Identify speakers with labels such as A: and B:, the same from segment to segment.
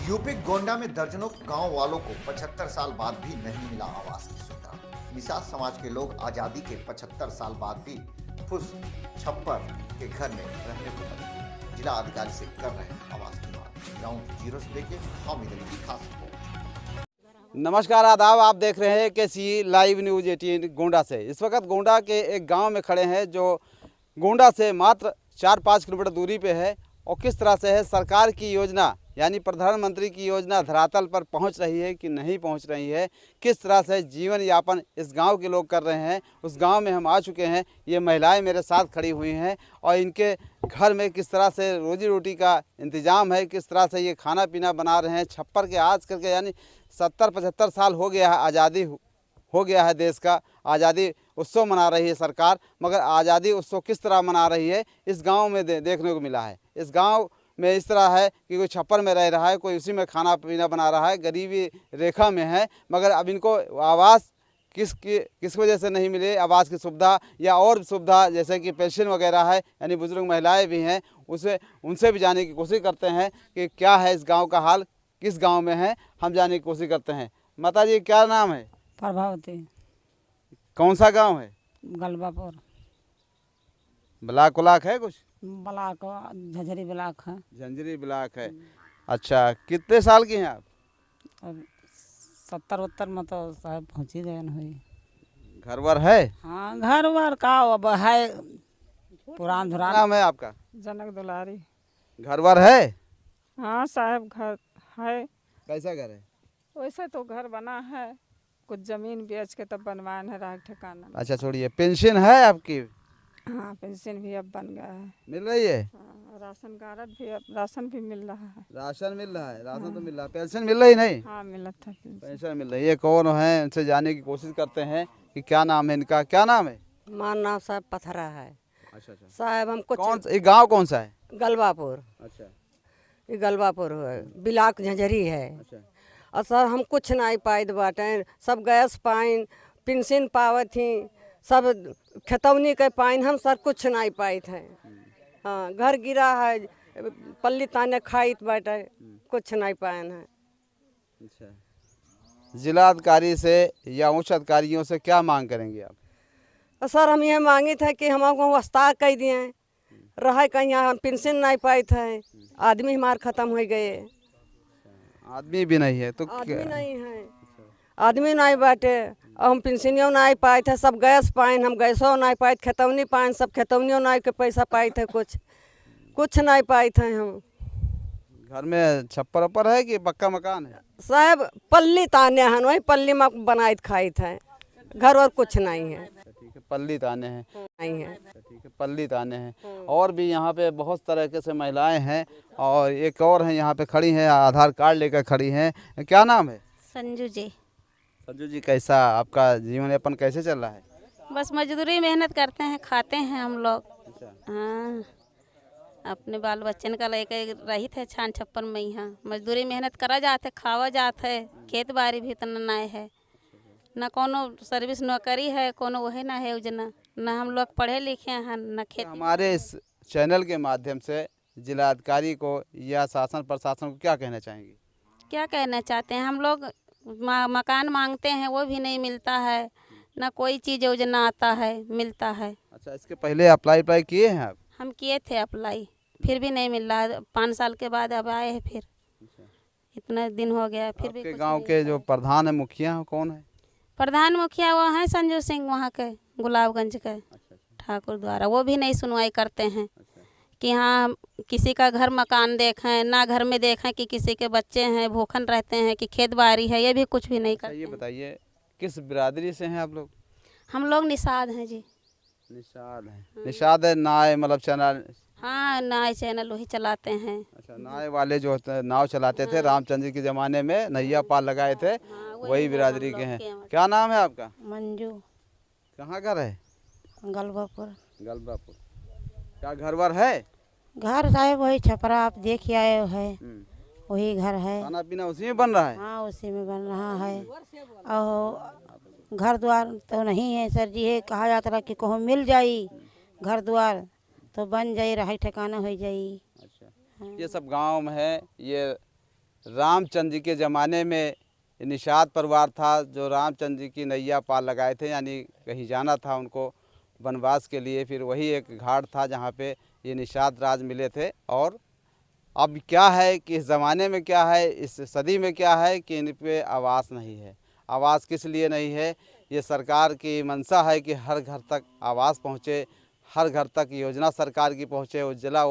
A: UP Gonda में दर्जनों गांव वालों को 75 साल बाद भी नहीं मिला आवास की सुविधा। निषाद समाज के लोग आजादी के 75 साल बाद भी फुस छप्पर के घर में रहने को मजबूर। जिला अधिकारी से कर रहे हैं आवास की मांग। ग्राउंड जीरो से लेके हामिद अली की खास रिपोर्ट।
B: नमस्कार आदाब, आप देख रहे हैं केसी लाइव न्यूज 18 गोंडा से। इस वक्त गोंडा के एक गांव में खड़े हैं जो गोंडा से मात्र 4-5 किलोमीटर दूरी पे है। और किस तरह से है सरकार की योजना यानी प्रधानमंत्री की योजना धरातल पर पहुंच रही है कि नहीं पहुंच रही है, किस तरह से जीवन यापन इस गांव के लोग कर रहे हैं, उस गांव में हम आ चुके हैं। ये महिलाएं मेरे साथ खड़ी हुई हैं और इनके घर में किस तरह से रोजी रोटी का इंतज़ाम है, किस तरह से ये खाना पीना बना रहे हैं। छप्पर के आज करके यानी 70-75 साल हो गया है, आज़ादी हो गया है, देश का आज़ादी उत्सव मना रही है सरकार। मगर आज़ादी उत्सव किस तरह मना रही है इस गांव में देखने को मिला है। इस गांव में इस तरह है कि कोई छप्पर में रह रहा है, कोई उसी में खाना पीना बना रहा है, गरीबी रेखा में है। मगर अब इनको आवास किस वजह से नहीं मिले, आवास की सुविधा या और सुविधा जैसे कि पेंशन वगैरह है, यानी बुजुर्ग महिलाएं भी हैं, उनसे भी जानने की कोशिश करते हैं कि क्या है इस गांव का हाल, किस गांव में है, हम जानने की कोशिश करते हैं। माता जी क्या नाम है?
C: प्रभावती।
B: कौन सा गांव है?
C: गलबापुर
B: ब्लाक उलाक है कुछ?
C: ब्लाक, झंझरी ब्लाक है।
B: झंझरी ब्लाक है। अच्छा, कितने साल की हैं आप?
C: अब 70-72 में तो साहब पहुँच ही गए हुई।
B: घर वर है?
C: हाँ, घर वर का अब है पुरान
B: क्या
C: धुरान।
B: नाम है आपका?
D: जनक दुलारी।
B: घर वर है?
D: हाँ साहब, घर है।
B: कैसा घर है?
D: वैसे तो घर बना है, कुछ जमीन बेच के तब बनवाए है राह ठिकाना में।
B: अच्छा छोड़िए, पेंशन है आपकी?
D: हाँ, पेंशन भी अब बन गया है।
B: मिल रही है?
D: हाँ, राशन कार्ड भी, अब राशन भी मिल रहा है।
B: राशन मिल रहा है? राशन तो मिल रहा है, पेंशन मिल रही नहीं?
D: हाँ, मिला था पेंशन।
B: पेंशन मिल रही है। कौन है, उनसे जानने की कोशिश करते हैं कि क्या नाम है इनका। क्या नाम है?
E: हमारा नाम साहब पथरा है।
B: अच्छा अच्छा।
E: साहब हमको
B: ये गांव कौन सा है?
E: गलबापुर।
B: अच्छा
E: ये गलबापुर है, बिलाक झंझरी है।
B: अच्छा।
E: और सर हम कुछ नहीं पाइत बाटे, सब गैस पाइन पेंशन पावत थी, सब खेतौनी के पाइन, हम सर कुछ नहीं पाइत हैं। हाँ, घर गिरा है, पल्ली ताने खाइत बाटे, कुछ नहीं पाए हैं।
B: अच्छा, जिला अधिकारी से या उच्च अधिकारियों से क्या मांग करेंगे आप?
E: और सर हम ये मांगे थे कि हमको वस्तार कह दिए, रहे कहीं हम पेंशन नहीं पाए थे, आदमी हमारे ख़त्म हो गए।
B: आदमी भी नहीं है तो
E: आदमी नहीं है, आदमी नहीं बाटे, हम पेंशनियों नहीं पाए थे, सब गैस पाइन, हम गैसों नहीं पाए, खेतौनी पाइन, सब खेतौनियों नहीं के पैसा पाए थे, कुछ नहीं पाए थे हम।
B: घर में छप्पर अपर है कि पक्का मकान है?
E: साहब पल्ली ताने हैं, वही पल्ली में बनाए खाए थे, घर और कुछ नहीं है।
B: ठीक है, पल्ली ताने हैं।
E: नहीं है।
B: ठीक है, पल्ली ताने हैं। और भी यहाँ पे बहुत तरह से महिलाएं हैं और एक और हैं यहाँ पे खड़ी हैं, आधार कार्ड लेकर खड़ी हैं। क्या नाम है?
F: संजू जी।
B: संजू जी, कैसा आपका जीवन यापन कैसे चल रहा है?
F: बस मजदूरी मेहनत करते हैं, खाते हैं हम लोग।
B: अच्छा।
F: हाँ, अपने बाल बच्चन का लेके रही थे छान छप्पर में, यहाँ मजदूरी मेहनत करा जाते, खावा जाते है। खेत बाड़ी भी इतना नहीं है, न कोनो सर्विस नौकरी है, कोनो वही ना है योजना, न हम लोग पढ़े लिखे हैं, न खेती।
B: हमारे इस चैनल के माध्यम से जिला अधिकारी को या शासन प्रशासन को क्या कहना चाहेंगे?
F: क्या कहना चाहते हैं, हम लोग मकान मांगते हैं, वो भी नहीं मिलता है, न कोई चीज़ योजना आता है मिलता है।
B: अच्छा, इसके पहले अप्लाई किए हैं आप?
F: हम किए थे अप्लाई, फिर भी नहीं मिल रहा है। 5 साल के बाद अब आए हैं, फिर इतना दिन हो गया फिर भी
B: आपके
F: कुछ
B: गांव
F: नहीं
B: के
F: मिला।
B: जो प्रधान है, मुखिया हैं, कौन है?
F: प्रधान मुखिया वो हैं संजू सिंह, वहाँ के गुलाबगंज के ठाकुर द्वारा, वो भी नहीं सुनवाई करते हैं कि हाँ किसी का घर मकान देखें, ना घर में देखें कि किसी के बच्चे हैं भूखन रहते हैं कि खेत बाड़ी है, ये भी कुछ भी नहीं करते
B: ये
F: हैं।
B: बताइए किस बिरादरी से हैं आप लोग?
F: हम लोग निषाद हैं जी।
B: निषाद है। निषाद है, नाय मतलब चैनल?
F: हाँ, नाय चैनल वही चलाते हैं।
B: अच्छा, नाय वाले जो नाव चलाते थे रामचंद्र के ज़माने में, नैया पाल लगाए थे, वही बिरादरी के हैं। क्या नाम है आपका?
C: मंजू।
B: कहाँ घर है?
C: गलबापुर।
B: गलबापुर। क्या घर वर है?
C: घर साहब वही छपरा आप देख ही आए है, वही घर है।
B: खाना पीना उसी में बन रहा है?
C: हाँ, उसी में बन रहा है। और घर द्वार तो नहीं है सर जी, ये कहा जाता रहा कि कहूँ मिल जाई घर द्वार तो बन जाई, रही ठिकाना हो जाई।
B: अच्छा, ये सब गांव में है, ये रामचंद्र जी के ज़माने में निषाद परिवार था जो रामचंद्र जी की नैया पार लगाए थे, यानी कहीं जाना था उनको वनवास के लिए। फिर वही एक घाट था जहाँ पे ये निषाद राज मिले थे। और अब क्या है कि इस ज़माने में क्या है, इस सदी में क्या है कि इन पे आवास नहीं है। आवास किस लिए नहीं है? ये सरकार की मंशा है कि हर घर तक आवास पहुँचे, हर घर तक योजना सरकार की पहुँचे। उज्ज्वला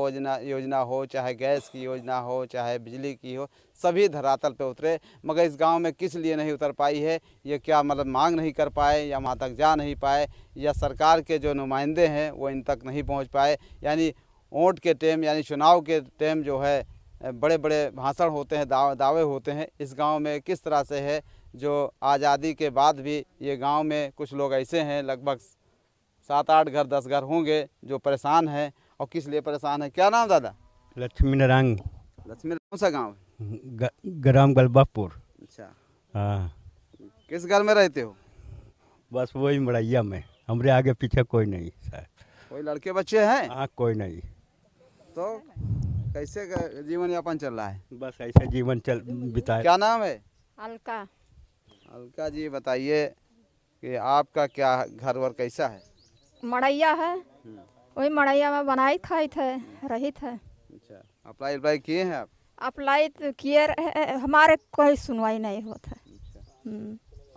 B: योजना हो, चाहे गैस की योजना हो, चाहे बिजली की हो, सभी धरातल पे उतरे। मगर इस गांव में किस लिए नहीं उतर पाई है? ये क्या मतलब मांग नहीं कर पाए, या वहाँ तक जा नहीं पाए, या सरकार के जो नुमाइंदे हैं वो इन तक नहीं पहुँच पाए? यानी वोट के टाइम, यानी चुनाव के टाइम जो है बड़े बड़े भाषण होते हैं, दावे होते हैं। इस गांव में किस तरह से है जो आज़ादी के बाद भी ये गांव में कुछ लोग ऐसे हैं, लगभग 7-8 घर 10 घर होंगे जो परेशान हैं। और किस लिए परेशान है? क्या नाम दादा?
G: लक्ष्मी नारायण,
B: लक्ष्मी, कौन सा गांव है?
G: ग्राम गलबापुर।
B: अच्छा,
G: हाँ,
B: किस घर में रहते हो?
G: बस वही मड़ैया में, हमरे आगे पीछे कोई नहीं सर।
B: कोई लड़के बच्चे हैं?
G: हाँ, कोई नहीं।
B: तो कैसे जीवन यापन चल रहा है?
G: बस ऐसे जीवन चल बिताए।
B: क्या नाम है?
D: अलका।
B: अलका जी, बताइए कि आपका क्या घर वर कैसा है?
D: मड़ैया है, वही मड़ैया में बनाई खाई थे, रही थे।
B: अच्छा, अप्लाई किए हैं आप?
D: अप्लाई तो किए रहे, हमारे कोई सुनवाई नहीं होता।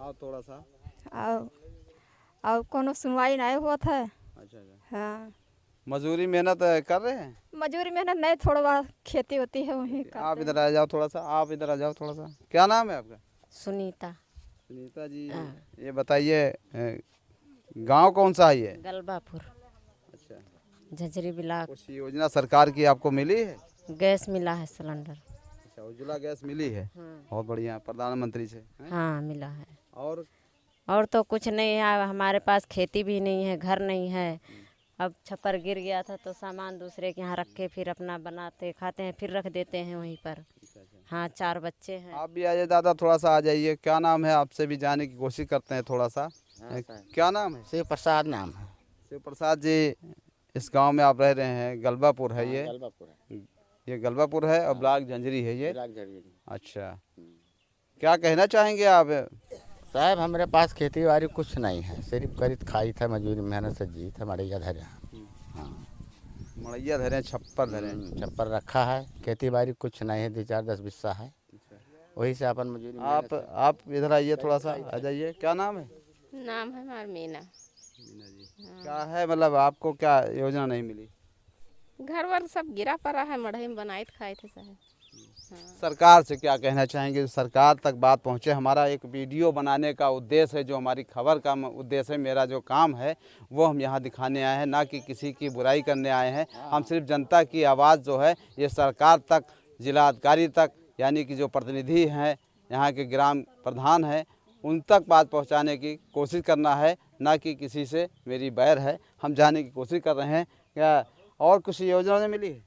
B: आओ थोड़ा सा।
D: और कोनो सुनवाई नहीं होता है।
B: अच्छा अच्छा।
D: हाँ,
B: मजदूरी मेहनत कर रहे हैं?
D: मजदूरी मेहनत नहीं, थोड़ा बहुत खेती होती है वही
B: आप इधर आ जाओ थोड़ा सा, आप इधर आ जाओ थोड़ा सा। क्या नाम है आपका?
H: सुनीता।
B: सुनीता जी, ये बताइए गांव कौन सा है ये?
H: गलबापुर।
B: अच्छा,
H: झंझरी ब्लॉक।
B: कुछ योजना सरकार की आपको मिली है?
H: गैस मिला है, सिलेंडर।
B: अच्छा, उज्ज्वला गैस मिली है। बहुत बढ़िया, प्रधानमंत्री से हैं?
H: हाँ, मिला है।
B: और
H: तो कुछ नहीं है, हमारे पास खेती भी नहीं है, घर नहीं है। अब छप्पर गिर गया था तो सामान दूसरे के यहाँ रख के फिर अपना बनाते खाते हैं, फिर रख देते हैं वहीं पर। हाँ, 4 बच्चे हैं।
B: आप भी आ जाइए दादा, थोड़ा सा आ जाइए। क्या नाम है? आपसे भी जाने की कोशिश करते हैं थोड़ा सा। क्या नाम है?
I: शिव प्रसाद नाम है।
B: शिव प्रसाद जी, इस गांव में आप रह रहे हैं, गलबापुर है ये?
I: गलबापुर है।
B: ये गलबापुर है और ब्लॉक झंझरी है ये?
I: ब्लॉक झंझरी।
B: अच्छा, क्या कहना चाहेंगे आप?
I: साहब, हमारे पास खेती बाड़ी कुछ नहीं है, सिर्फ खरीद खाई था, मजदूरी मेहनत से जी था। मड़ैया धरे। हाँ,
B: मड़ैया धरे, छप्पर धरे,
I: छप्पर रखा है, खेती बाड़ी कुछ नहीं है, 2-4-10 बिस्सा है, वही से अपन मजदूरी।
B: आप इधर आइए थोड़ा सा, आ जाइए। क्या नाम है?
F: नाम है हमारा मीना।
B: मीना जी, क्या है मतलब आपको क्या योजना नहीं मिली?
F: घर वर सब गिरा पड़ा है, मढ़ई में बनाए खाए थे साहब।
B: सरकार से क्या कहना चाहेंगे? सरकार तक बात पहुंचे। हमारा एक वीडियो बनाने का उद्देश्य है, जो हमारी खबर का उद्देश्य है, मेरा जो काम है वो हम यहाँ दिखाने आए हैं, ना कि किसी की बुराई करने आए हैं। हम सिर्फ जनता की आवाज़ जो है ये सरकार तक, जिला अधिकारी तक, यानी कि जो प्रतिनिधि हैं, यहाँ के ग्राम प्रधान हैं, उन तक बात पहुँचाने की कोशिश करना है, ना कि किसी से मेरी बैर है। हम जाने की कोशिश कर रहे हैं। क्या और कुछ योजना ने मिली है?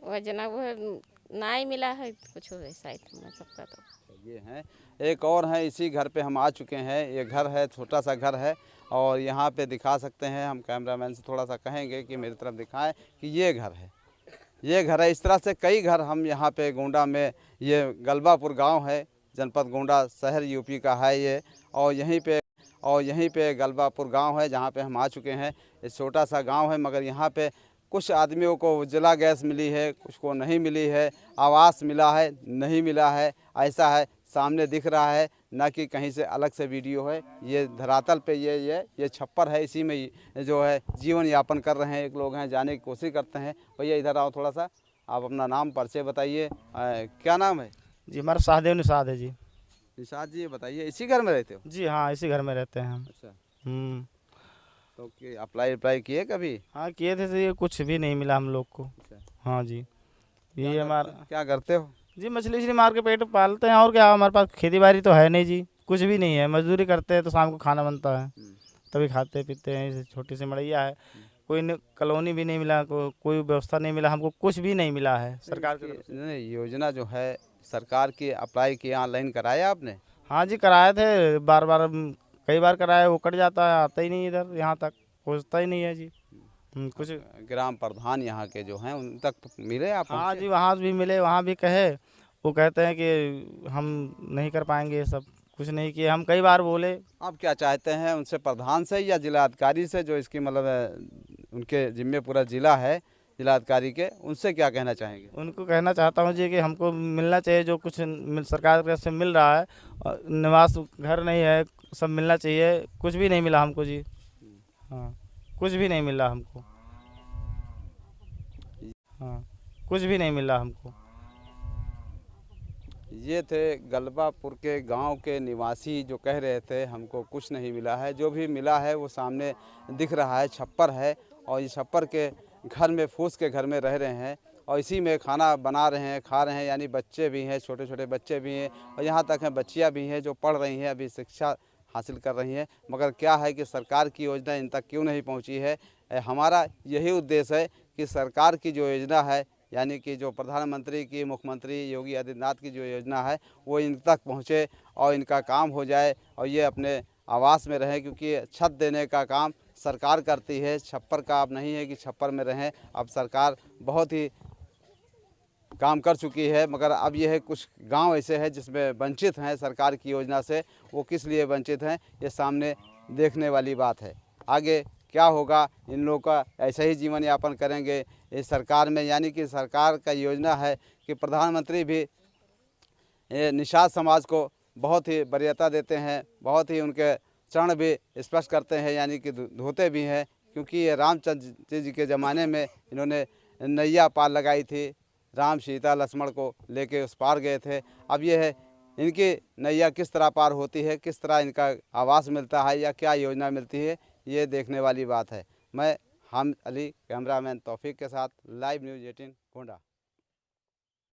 F: योजना वो नहीं मिला है कुछ ऐसा ही सबका। तो
B: ये हैं, एक और हैं, इसी घर पे हम आ चुके हैं। ये घर है, छोटा सा घर है, और यहाँ पे दिखा सकते हैं, हम कैमरामैन से थोड़ा सा कहेंगे कि मेरी तरफ दिखाएं कि ये घर है, ये घर है। इस तरह से कई घर हम यहाँ पे गोंडा में, ये गलबापुर गांव है, जनपद गोंडा शहर यूपी का है ये। और यहीं पे गलबापुर गांव है जहाँ पे हम आ चुके हैं। इस छोटा सा गांव है, मगर यहाँ पे कुछ आदमियों को उज्ज्वला गैस मिली है, कुछ को नहीं मिली है, आवास मिला है, नहीं मिला है, ऐसा है, सामने दिख रहा है, ना कि कहीं से अलग से वीडियो है। ये धरातल पे ये छप्पर है, इसी में जो है जीवन यापन कर रहे हैं। एक लोग हैं, जाने की कोशिश करते हैं। भैया इधर आओ थोड़ा सा, आप अपना नाम परिचय बताइए। क्या नाम है?
J: जी, हमारा सहदेव निषाद है जी।
B: निषाद जी, बताइए, इसी घर में रहते हो?
J: जी हाँ, इसी घर में रहते हैं हम।
B: अच्छा, तो अप्लाई किए कभी?
J: हाँ, किए थे, तो ये कुछ भी नहीं मिला हम लोग को। हाँ जी, ये हमारा।
B: क्या करते हो?
J: जी, मछली मार के पेट पालते हैं, और क्या। हमारे पास खेती बाड़ी तो है नहीं जी, कुछ भी नहीं है। मजदूरी करते हैं तो शाम को खाना बनता है, तभी खाते पीते हैं। छोटी सी मड़ैया है, कोई कॉलोनी भी नहीं मिला, कोई व्यवस्था नहीं मिला हमको, कुछ भी नहीं मिला है सरकार की
B: योजना जो है सरकार की। अप्लाई किया, ऑनलाइन कराया आपने?
J: हाँ जी, कराए थे, कई बार कराया, वो कट जाता है, आता ही नहीं इधर, यहाँ तक पहुँचता ही नहीं है जी। कुछ
B: ग्राम प्रधान यहाँ के जो हैं उन तक मिले आप?
J: हाँ जी, वहाँ भी मिले, वहाँ भी कहे, वो कहते हैं कि हम नहीं कर पाएंगे ये सब, कुछ नहीं किए। हम कई बार बोले।
B: आप क्या चाहते हैं उनसे, प्रधान से या जिला अधिकारी से, जो इसकी मतलब उनके जिम्मे पूरा जिला है, जिला अधिकारी के, उनसे क्या कहना चाहेंगे?
J: उनको कहना चाहता हूँ जी कि हमको मिलना चाहिए जो कुछ सरकार की तरफ से मिल रहा है। निवास घर नहीं है, सब मिलना चाहिए। कुछ भी नहीं मिला हमको जी। हाँ, कुछ भी नहीं मिला हमको। हाँ, कुछ भी नहीं मिला हमको।
B: ये थे गलबापुर के गांव के निवासी जो कह रहे थे हमको कुछ नहीं मिला है। जो भी मिला है वो सामने दिख रहा है, छप्पर है, और इस छप्पर के घर में, फूस के घर में रह रहे हैं और इसी में खाना बना रहे हैं, खा रहे हैं। यानी बच्चे भी हैं, छोटे छोटे बच्चे भी हैं, और यहाँ तक हैं बच्चियाँ भी हैं जो पढ़ रही हैं, अभी शिक्षा हासिल कर रही हैं। मगर क्या है कि सरकार की योजना इन तक क्यों नहीं पहुँची है? हमारा यही उद्देश्य है कि सरकार की जो योजना है, यानी कि जो प्रधानमंत्री की, मुख्यमंत्री योगी आदित्यनाथ की जो योजना है, वो इन तक पहुँचे और इनका काम हो जाए और ये अपने आवास में रहें। क्योंकि छत देने का काम सरकार करती है, छप्पर का अब नहीं है कि छप्पर में रहें। अब सरकार बहुत ही काम कर चुकी है, मगर अब यह है कुछ गांव ऐसे हैं जिसमें वंचित हैं सरकार की योजना से। वो किस लिए वंचित हैं, ये सामने देखने वाली बात है। आगे क्या होगा, इन लोगों का ऐसे ही जीवन यापन करेंगे इस सरकार में। यानी कि सरकार का योजना है कि प्रधानमंत्री भी निषाद समाज को बहुत ही वरीयता देते हैं, बहुत ही उनके चरण भी स्पर्श करते हैं, यानी कि धोते भी हैं। क्योंकि ये रामचंद्र जी के ज़माने में इन्होंने नैया पार लगाई थी, राम सीता लक्ष्मण को लेके उस पार गए थे। अब ये है इनकी नैया किस तरह पार होती है, किस तरह इनका आवास मिलता है या क्या योजना मिलती है, ये देखने वाली बात है। मैं हामिद अली, कैमरामैन तौफीक के साथ, लाइव न्यूज़ 18 गोंडा।